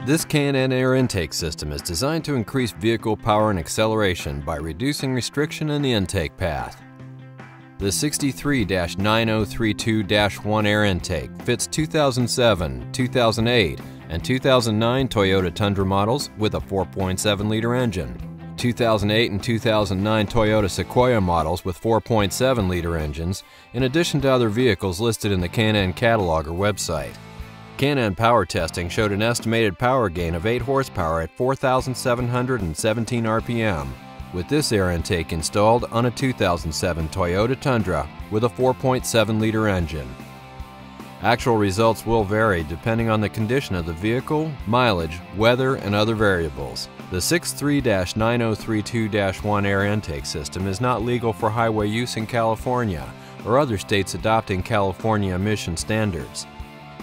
This K&N air intake system is designed to increase vehicle power and acceleration by reducing restriction in the intake path. The 63-9032-1 air intake fits 2007, 2008, and 2009 Toyota Tundra models with a 4.7-liter engine, 2008 and 2009 Toyota Sequoia models with 4.7-liter engines, in addition to other vehicles listed in the K&N catalog or website. K&N power testing showed an estimated power gain of 8 horsepower at 4,717 RPM, with this air intake installed on a 2007 Toyota Tundra with a 4.7-liter engine. Actual results will vary depending on the condition of the vehicle, mileage, weather, and other variables. The 63-9032-1 air intake system is not legal for highway use in California or other states adopting California emission standards.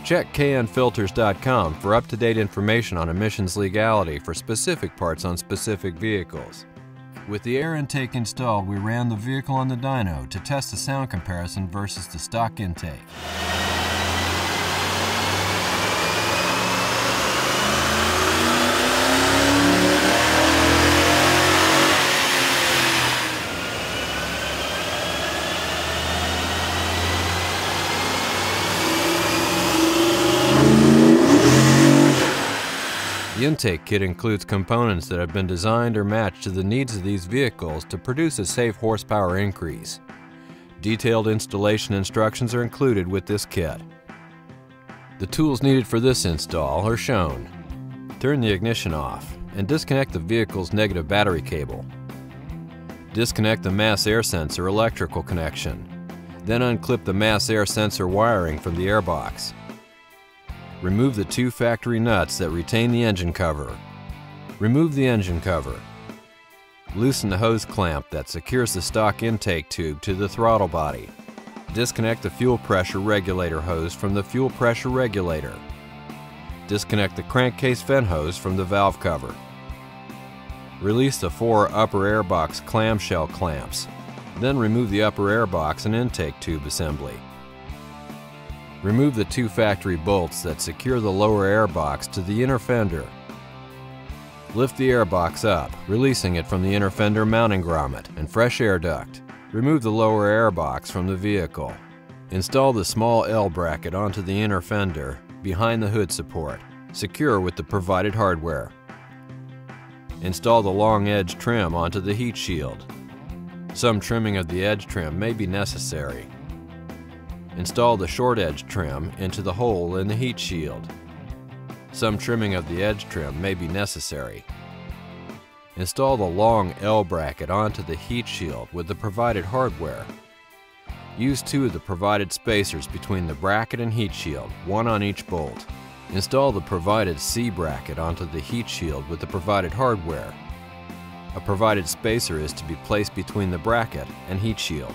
Check knfilters.com for up-to-date information on emissions legality for specific parts on specific vehicles. With the air intake installed, we ran the vehicle on the dyno to test the sound comparison versus the stock intake. The intake kit includes components that have been designed or matched to the needs of these vehicles to produce a safe horsepower increase. Detailed installation instructions are included with this kit. The tools needed for this install are shown. Turn the ignition off and disconnect the vehicle's negative battery cable. Disconnect the mass air sensor electrical connection. Then unclip the mass air sensor wiring from the airbox. Remove the 2 factory nuts that retain the engine cover. Remove the engine cover. Loosen the hose clamp that secures the stock intake tube to the throttle body. Disconnect the fuel pressure regulator hose from the fuel pressure regulator. Disconnect the crankcase vent hose from the valve cover. Release the 4 upper airbox clamshell clamps. Then remove the upper airbox and intake tube assembly. Remove the 2 factory bolts that secure the lower airbox to the inner fender. Lift the airbox up, releasing it from the inner fender mounting grommet and fresh air duct. Remove the lower airbox from the vehicle. Install the small L bracket onto the inner fender behind the hood support. Secure with the provided hardware. Install the long edge trim onto the heat shield. Some trimming of the edge trim may be necessary. Install the short edge trim into the hole in the heat shield. Some trimming of the edge trim may be necessary. Install the long L bracket onto the heat shield with the provided hardware. Use 2 of the provided spacers between the bracket and heat shield, 1 on each bolt. Install the provided C bracket onto the heat shield with the provided hardware. A provided spacer is to be placed between the bracket and heat shield.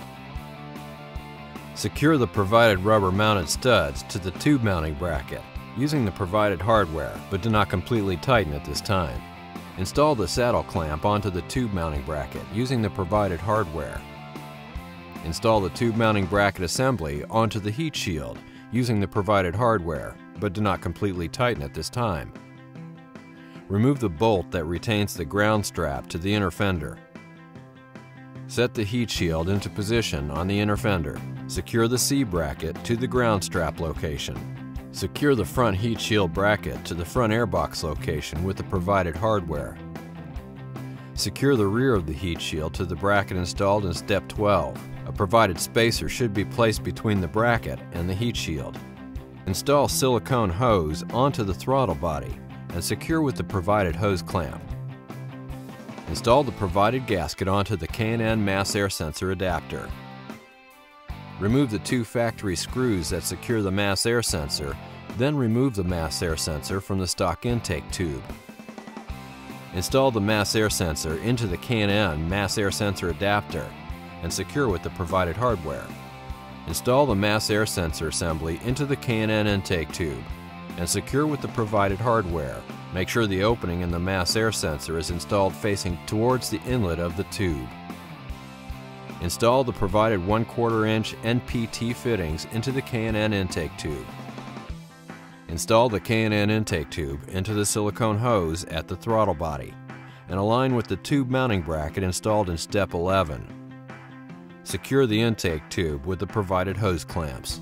Secure the provided rubber-mounted studs to the tube mounting bracket using the provided hardware, but do not completely tighten at this time. Install the saddle clamp onto the tube mounting bracket using the provided hardware. Install the tube mounting bracket assembly onto the heat shield using the provided hardware, but do not completely tighten at this time. Remove the bolt that retains the ground strap to the inner fender. Set the heat shield into position on the inner fender. Secure the C bracket to the ground strap location. Secure the front heat shield bracket to the front airbox location with the provided hardware. Secure the rear of the heat shield to the bracket installed in step 12. A provided spacer should be placed between the bracket and the heat shield. Install silicone hose onto the throttle body and secure with the provided hose clamp. Install the provided gasket onto the K&N mass air sensor adapter. Remove the 2 factory screws that secure the mass air sensor, then remove the mass air sensor from the stock intake tube. Install the mass air sensor into the K&N mass air sensor adapter and secure with the provided hardware. Install the mass air sensor assembly into the K&N intake tube and secure with the provided hardware. Make sure the opening in the mass air sensor is installed facing towards the inlet of the tube. Install the provided 1/4 inch NPT fittings into the K&N intake tube. Install the K&N intake tube into the silicone hose at the throttle body and align with the tube mounting bracket installed in step 11. Secure the intake tube with the provided hose clamps.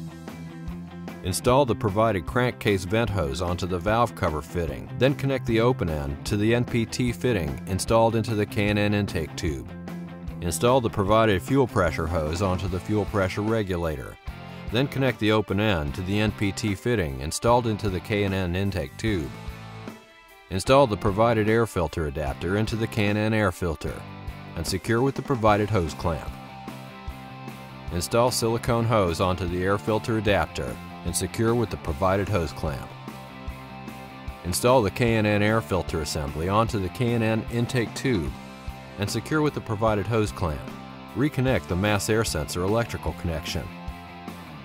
Install the provided crankcase vent hose onto the valve cover fitting, then connect the open end to the NPT fitting installed into the K&N intake tube. Install the provided fuel pressure hose onto the fuel pressure regulator, then connect the open end to the NPT fitting installed into the K&N intake tube. Install the provided air filter adapter into the K&N air filter and secure with the provided hose clamp. Install silicone hose onto the air filter adapter and secure with the provided hose clamp. Install the K&N air filter assembly onto the K&N intake tube and secure with the provided hose clamp. Reconnect the mass air sensor electrical connection.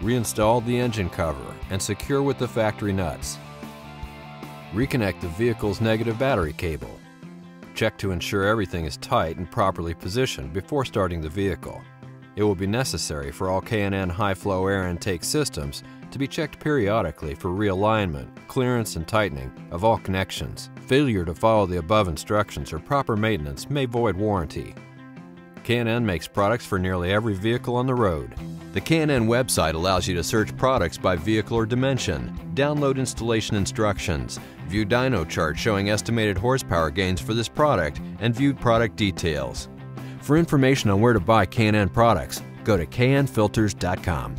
Reinstall the engine cover and secure with the factory nuts. Reconnect the vehicle's negative battery cable. Check to ensure everything is tight and properly positioned before starting the vehicle. It will be necessary for all K&N high-flow air intake systems to be checked periodically for realignment, clearance, and tightening of all connections. Failure to follow the above instructions or proper maintenance may void warranty. K&N makes products for nearly every vehicle on the road. The K&N website allows you to search products by vehicle or dimension, download installation instructions, view dyno charts showing estimated horsepower gains for this product, and view product details. For information on where to buy K&N products, go to knfilters.com.